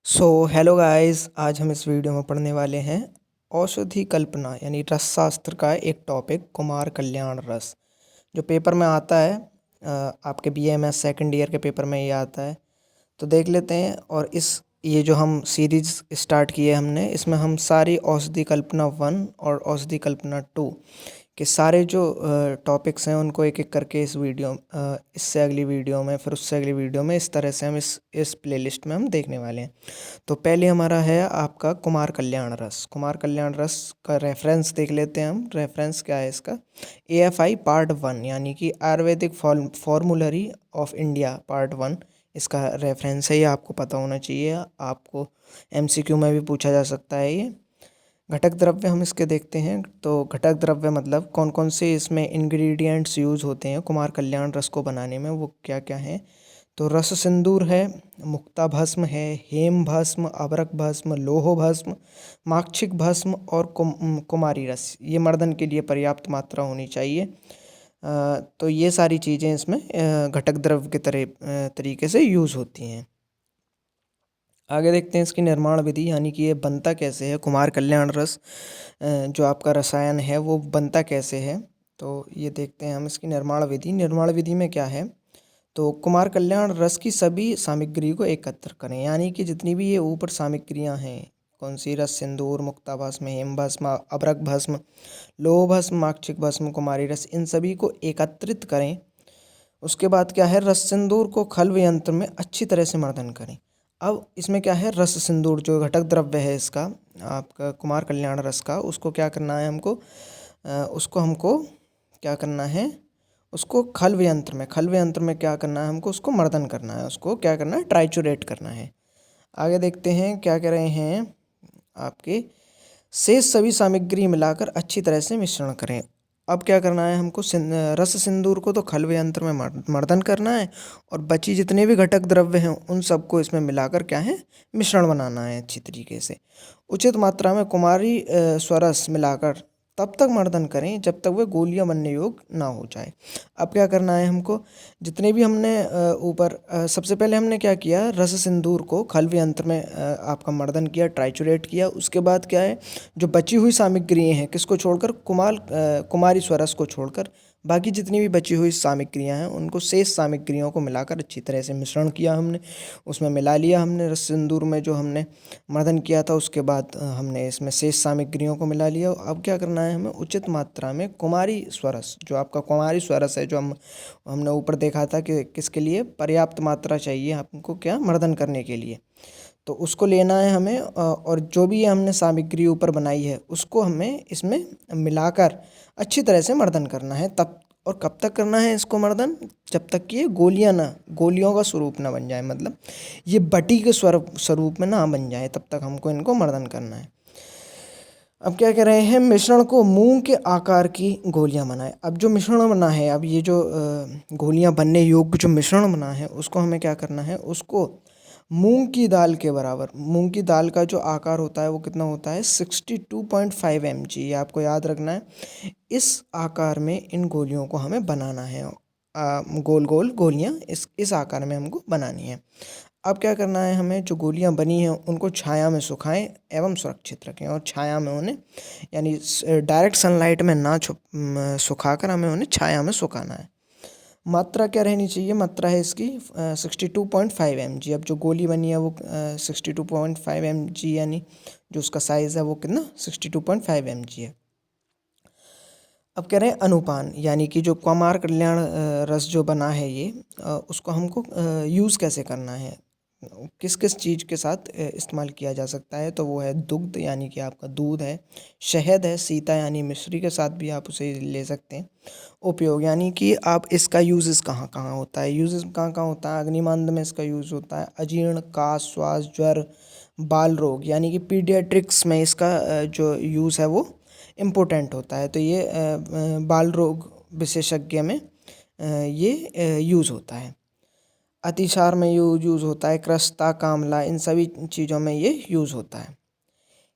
Hello guys, आज हम इस वीडियो में पढ़ने वाले हैं औषधि कल्पना यानी रसशास्त्र का एक टॉपिक कुमार कल्याण रस जो पेपर में आता है। आपके बीएमएस सेकंड ईयर के पेपर में ये आता है। तो देख लेते हैं। और ये जो हम सीरीज स्टार्ट की है हमने, इसमें हम सारी औषधि कल्पना 1 और औषधि कल्पना 2 के सारे जो टॉपिक्स हैं उनको एक एक करके इससे अगली वीडियो में, फिर उससे अगली वीडियो में, इस तरह से हम इस प्लेलिस्ट में हम देखने वाले हैं। तो पहले हमारा है आपका कुमार कल्याण रस। कुमार कल्याण रस का रेफरेंस देख लेते हैं हम। रेफरेंस क्या है इसका? AFI पार्ट 1 यानी कि Ayurvedic formulary of India part 1 इसका रेफरेंस है। ये आपको पता होना चाहिए, आपको MCQ में भी पूछा जा सकता है ये। घटक द्रव्य हम इसके देखते हैं। तो घटक द्रव्य मतलब कौन कौन से इसमें इंग्रेडिएंट्स यूज़ होते हैं कुमार कल्याण रस को बनाने में, वो क्या क्या हैं। तो रस सिंदूर है, मुक्ता भस्म है, हेम भस्म, अबरक भस्म, लोह भस्म, माक्षिक भस्म और कुमारी रस। ये मर्दन के लिए पर्याप्त मात्रा होनी चाहिए। तो ये सारी चीज़ें इसमें घटक द्रव्य के तरीके से यूज़ होती हैं। आगे देखते हैं इसकी निर्माण विधि, यानी कि ये बनता कैसे है कुमार कल्याण रस। जो आपका रसायन है वो बनता कैसे है, तो ये देखते हैं हम इसकी निर्माण विधि। निर्माण विधि में क्या है, तो कुमार कल्याण रस की सभी सामग्री को एकत्र करें, यानी कि जितनी भी ये ऊपर सामग्रियां हैं, कौन सी, रस सिंदूर, मुक्ता भस्म, हेम भस्म, अबरक भस्म, लोह भस्म, माक्षिक भस्म, कुमारी रस, इन सभी को एकत्रित करें। उसके बाद क्या है, रस सिंदूर को खल्व यंत्र में अच्छी तरह से मर्दन करें। अब इसमें क्या है, रस सिंदूर जो घटक द्रव्य है इसका, आपका कुमार कल्याण रस का, उसको क्या करना है हमको, उसको हमको क्या करना है, उसको खल्व यंत्र में क्या करना है हमको, उसको मर्दन करना है, उसको क्या करना है, ट्राइचुरेट करना है। आगे देखते हैं क्या कह रहे हैं, आपके शेष सभी सामग्री मिलाकर अच्छी तरह से मिश्रण करें। अब क्या करना है हमको, रस सिंदूर को तो खल्व यंत्र में मर्दन करना है, और बची जितने भी घटक द्रव्य हैं उन सबको इसमें मिलाकर क्या है, मिश्रण बनाना है अच्छी तरीके से। उचित मात्रा में कुमारी स्वरस मिलाकर तब तक मर्दन करें जब तक वह गोलियां बनने योग्य ना हो जाए। अब क्या करना है हमको, जितने भी हमने सबसे पहले हमने क्या किया, रस सिंदूर को खल्व यंत्र में आपका मर्दन किया, ट्राइचुरेट किया। उसके बाद क्या है, जो बची हुई सामग्री हैं, किसको छोड़कर, कुमारी स्वरस को छोड़कर बाकी जितनी भी बची हुई सामग्रियां हैं उनको, शेष सामग्रियों को मिलाकर अच्छी तरह से मिश्रण किया हमने, उसमें मिला लिया हमने रस सिंदूर में जो हमने मर्दन किया था। उसके बाद हमने इसमें शेष सामग्रियों को मिला लिया। अब क्या करना है हमें, उचित मात्रा में कुमारी स्वरस, जो आपका कुमारी स्वरस है, जो हमने ऊपर देखा था कि किसके लिए पर्याप्त मात्रा चाहिए हमको, क्या, मर्दन करने के लिए, तो उसको लेना है हमें। और जो भी ये हमने सामग्री ऊपर बनाई है उसको हमें इसमें मिलाकर अच्छी तरह से मर्दन करना है। तब, और कब तक करना है इसको मर्दन, जब तक कि ये गोलियों का स्वरूप ना बन जाए, मतलब ये बटी के स्वरूप में ना बन जाए, तब तक हमको इनको मर्दन करना है। अब क्या कह रहे हैं, मिश्रण को मूंग के आकार की गोलियां बनाएं। अब जो मिश्रण बना है, अब ये जो गोलियां बनने योग्य जो मिश्रण बना है, उसको हमें क्या करना है, उसको मूंग की दाल के बराबर, मूंग की दाल का जो आकार होता है वो कितना होता है, 62.5 mg, ये आपको याद रखना है। इस आकार में इन गोलियों को हमें बनाना है। गोल गोल गोलियां इस आकार में हमको बनानी है। अब क्या करना है हमें, जो गोलियां बनी हैं उनको छाया में सुखाएं एवं सुरक्षित रखें, और छाया में उन्हें, यानी डायरेक्ट सनलाइट में ना सुखाकर हमें उन्हें छाया में सुखाना है। मात्रा क्या रहनी चाहिए, मात्रा है इसकी 62.5 mg। अब जो गोली बनी है वो 62.5 mg, यानी जो उसका साइज़ है वो कितना, 62.5 mg है। अब कह रहे हैं अनुपान, यानी कि जो कुमार कल्याण रस जो बना है ये, उसको हमको यूज़ कैसे करना है, किस किस चीज़ के साथ इस्तेमाल किया जा सकता है, तो वो है दुग्ध, यानी कि आपका दूध है, शहद है, सीता यानी मिश्री के साथ भी आप उसे ले सकते हैं। उपयोग, यानी कि आप इसका यूज़ कहाँ कहाँ होता है, यूज़ कहाँ कहाँ होता है, अग्निमांद में इसका यूज़ होता है, अजीर्ण, काश, श्वास, ज्वर, बाल रोग, यानी कि पीडियाट्रिक्स में इसका जो यूज़ है वो इम्पोर्टेंट होता है। तो ये बाल रोग विशेषज्ञ में ये यूज़ होता है। अतिसार में यूज़ होता है, क्रस्ता, कामला, इन सभी चीज़ों में ये यूज़ होता है।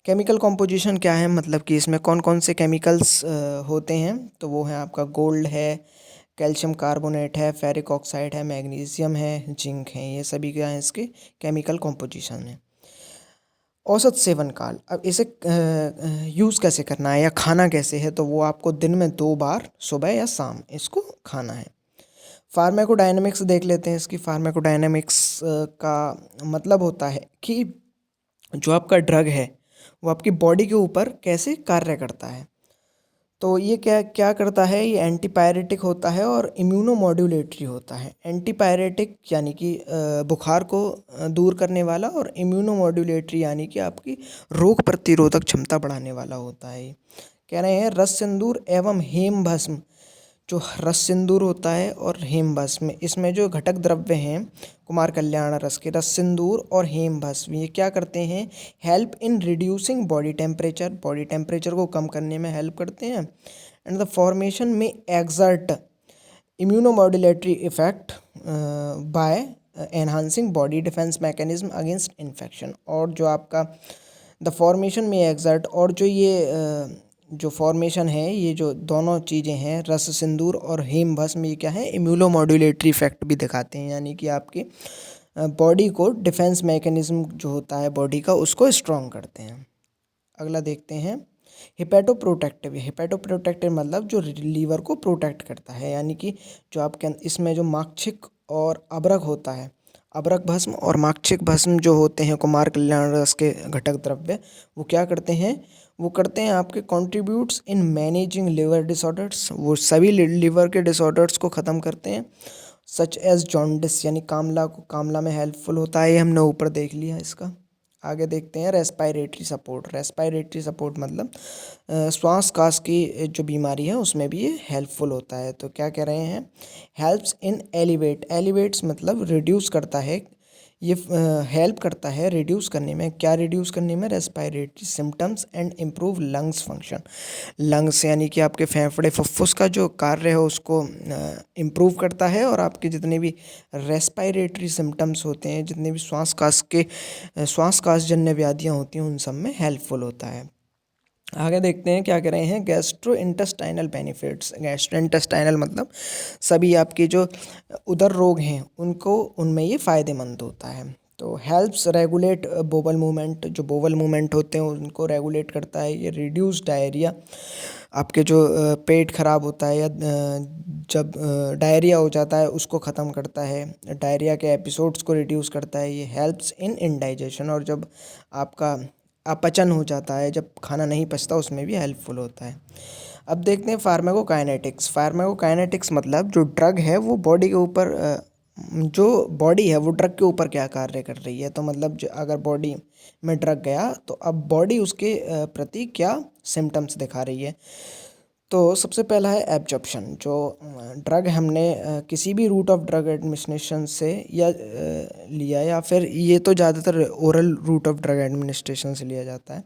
केमिकल कॉम्पोजिशन क्या है, मतलब कि इसमें कौन कौन से केमिकल्स होते हैं, तो वो है आपका गोल्ड है, कैल्शियम कार्बोनेट है, फेरिक ऑक्साइड है, मैग्नीशियम है, जिंक है, ये सभी क्या है इसके केमिकल कॉम्पोजिशन है। औसत सेवन काल, अब इसे यूज़ कैसे करना है या खाना कैसे है, तो वो आपको दिन में 2 बार सुबह या शाम इसको खाना है। फार्माकोडायनामिक्स देख लेते हैं इसकी। फार्माकोडायनामिक्स का मतलब होता है कि जो आपका ड्रग है वो आपकी बॉडी के ऊपर कैसे कार्य करता है। तो ये क्या क्या करता है, ये एंटीपायरेटिक होता है और इम्यूनोमॉड्यूलेटरी होता है। एंटीपायरेटिक यानी कि बुखार को दूर करने वाला, और इम्यूनोमॉड्यूलेटरी यानी कि आपकी रोग प्रतिरोधक क्षमता बढ़ाने वाला होता है। कह रहे हैं रस सिंदूर एवं हेम भस्म, जो रस सिंदूर होता है और हेम भस्म, इसमें जो घटक द्रव्य हैं कुमार कल्याण रस के, रस सिंदूर और हेम भस्म, ये क्या करते हैं, help in reducing body temperature को कम करने में हेल्प करते हैं। एंड द फॉर्मेशन में exert immunomodulatory effect bye enhancing body defence mechanism against infection. और जो आपका द फॉर्मेशन में एक्सर्ट, और जो ये जो फॉर्मेशन है, ये जो दोनों चीज़ें हैं रस सिंदूर और हेम भस्म, ये क्या है, इम्यूनोमॉड्यूलेटरी इफेक्ट भी दिखाते हैं, यानी कि आपकी बॉडी को डिफेंस मैकेनिज्म जो होता है बॉडी का उसको स्ट्रॉन्ग करते हैं। अगला देखते हैं हिपैटोप्रोटेक्टिव। हिपैटोप्रोटेक्टिव मतलब जो लीवर को प्रोटेक्ट करता है, यानी कि जो आपके इसमें जो माक्षिक और अबरक होता है, अबरक भस्म और माक्षिक भस्म जो होते हैं कुमार कल्याण रस के घटक द्रव्य, वो क्या करते हैं, वो करते हैं आपके contributes in managing liver disorders, वो सभी लिवर के डिसऑर्डर्स को ख़त्म करते हैं। सच एज जॉन्डिस, यानी कामला में हेल्पफुल होता है, ये हमने ऊपर देख लिया इसका। आगे देखते हैं रेस्पायरेटरी सपोर्ट। रेस्पायरेटरी सपोर्ट मतलब श्वास कास की जो बीमारी है उसमें भी ये हेल्पफुल होता है। तो क्या कह रहे हैं, हेल्प्स इन एलिवेट्स मतलब रिड्यूस करता है, ये हेल्प करता है रिड्यूस करने में, क्या रिड्यूस करने में, respiratory symptoms and improve lungs function. Lungs यानी कि आपके फेफड़े फुफ्फुस का जो कार्य है उसको इम्प्रूव करता है, और आपके जितने भी रेस्पायरेटरी सिम्टम्स होते हैं, जितने भी श्वास कास जन्य व्याधियाँ होती हैं, उन सब में हेल्पफुल होता है। आगे देखते हैं क्या कह रहे हैं, gastro intestinal benefits. Gastro intestinal मतलब सभी आपके जो उदर रोग हैं उनको, उनमें ये फ़ायदेमंद होता है। तो हेल्प्स रेगुलेट बोवल मूवमेंट, जो बोवल मूवमेंट होते हैं उनको रेगुलेट करता है। ये रिड्यूस डायरिया, आपके जो पेट खराब होता है या जब डायरिया हो जाता है उसको ख़त्म करता है, डायरिया के एपिसोड्स को रिड्यूस करता है। ये हेल्प्स इन इनडाइजेशन, और जब आपका अपचन हो जाता है, जब खाना नहीं पचता, उसमें भी हेल्पफुल होता है। अब देखते हैं फार्माकोकाइनेटिक्स। फार्माकोकाइनेटिक्स मतलब जो ड्रग है वो बॉडी के ऊपर जो बॉडी है वो ड्रग के ऊपर क्या कार्य कर रही है। तो मतलब अगर बॉडी में ड्रग गया तो अब बॉडी उसके प्रति क्या सिम्टम्स दिखा रही है। तो सबसे पहला है एब्जॉर्प्शन। जो ड्रग हमने किसी भी रूट ऑफ ड्रग एडमिनिस्ट्रेशन से या लिया, या फिर ये तो ज़्यादातर oral route of drug administration से लिया जाता है।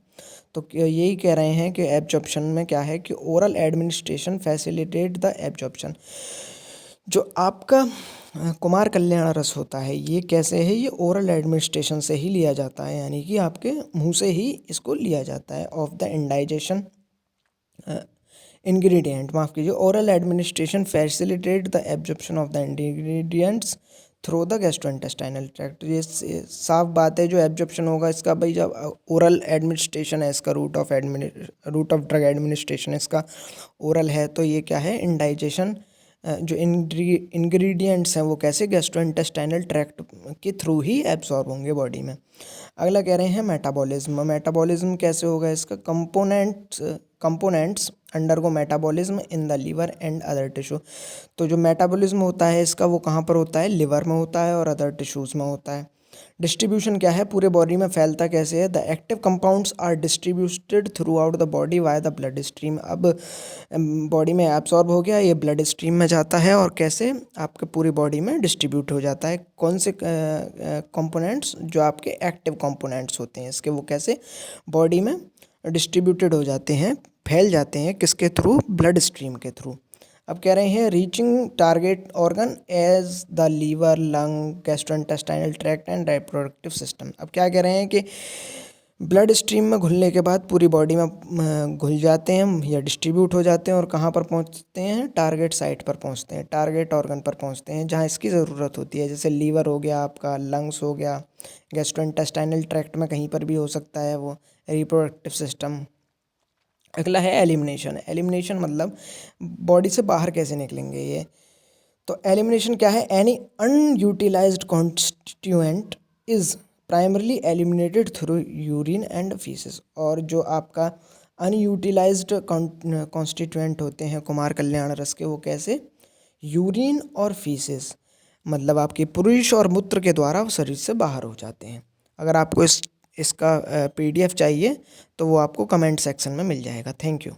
तो यही कह रहे हैं कि एब्जॉर्प्शन में क्या है कि oral administration facilitate the absorption. जो आपका कुमार कल्याण रस होता है ये कैसे है, ये ओरल एडमिनिस्ट्रेशन से ही लिया जाता है, यानी कि आपके मुंह से ही इसको लिया जाता है। ऑफ द इंडाइजेशन इंग्रेडिएंट, माफ़ कीजिए, oral administration facilitate the absorption of the ingredients through the gastrointestinal tract. ये साफ बात है, जो एब्जॉर्प्शन होगा इसका, भाई जब ओरल एडमिनिस्ट्रेशन है इसका, रूट ऑफ ड्रग एडमिनिस्ट्रेशन इसका ओरल है, तो ये क्या है, इंडाइजेशन जो इंग्रेडिएंट्स हैं वो कैसे, गैस्ट्रोइंटेस्टाइनल ट्रैक्ट के थ्रू ही एब्जॉर्ब होंगे बॉडी में। अगला कह रहे हैं मेटाबॉलिज्म। मेटाबॉलिज्म कैसे होगा इसका, components undergo metabolism in the liver and other tissue. तो जो मेटाबॉलिज्म होता है इसका वो कहाँ पर होता है, लिवर में होता है और अदर टिश्यूज़ में होता है। डिस्ट्रीब्यूशन क्या है, पूरे बॉडी में फैलता कैसे है, the active compounds are distributed throughout the body via the blood stream. अब बॉडी में एब्सॉर्ब हो गया, ये ब्लड स्ट्रीम में जाता है, और कैसे आपके पूरी बॉडी में डिस्ट्रीब्यूट हो जाता है। कौन से कंपोनेंट्स, जो आपके एक्टिव कंपोनेंट्स होते हैं इसके, वो कैसे बॉडी में डिस्ट्रीब्यूटेड हो जाते हैं, फैल जाते हैं, किसके थ्रू, ब्लड स्ट्रीम के थ्रू। अब कह रहे हैं reaching target organ as the liver, lung, gastrointestinal tract and reproductive system. अब क्या कह रहे हैं कि ब्लड स्ट्रीम में घुलने के बाद पूरी बॉडी में घुल जाते हैं या डिस्ट्रीब्यूट हो जाते हैं और कहाँ पर पहुँचते हैं, टारगेट साइट पर पहुँचते हैं, टारगेट ऑर्गन पर पहुँचते हैं जहाँ इसकी ज़रूरत होती है। जैसे लीवर हो गया आपका, लंग्स हो गया, गैस्ट्रोइंटेस्टाइनल ट्रैक्ट में कहीं पर भी हो सकता है वो, रिप्रोडक्टिव सिस्टम। अगला है एलिमिनेशन। एलिमिनेशन मतलब बॉडी से बाहर कैसे निकलेंगे ये। तो एलिमिनेशन क्या है, any unutilised constituent is primarily eliminated through urine and faeces. और जो आपका अनयूटिलाइज्ड कॉन्स्टिट्यूएंट होते हैं कुमार कल्याण रस के, वो कैसे, यूरिन और फीसेस मतलब आपके पुरुष और मूत्र के द्वारा शरीर से बाहर हो जाते हैं। अगर आपको इसका PDF चाहिए तो वो आपको कमेंट सेक्शन में मिल जाएगा। Thank you.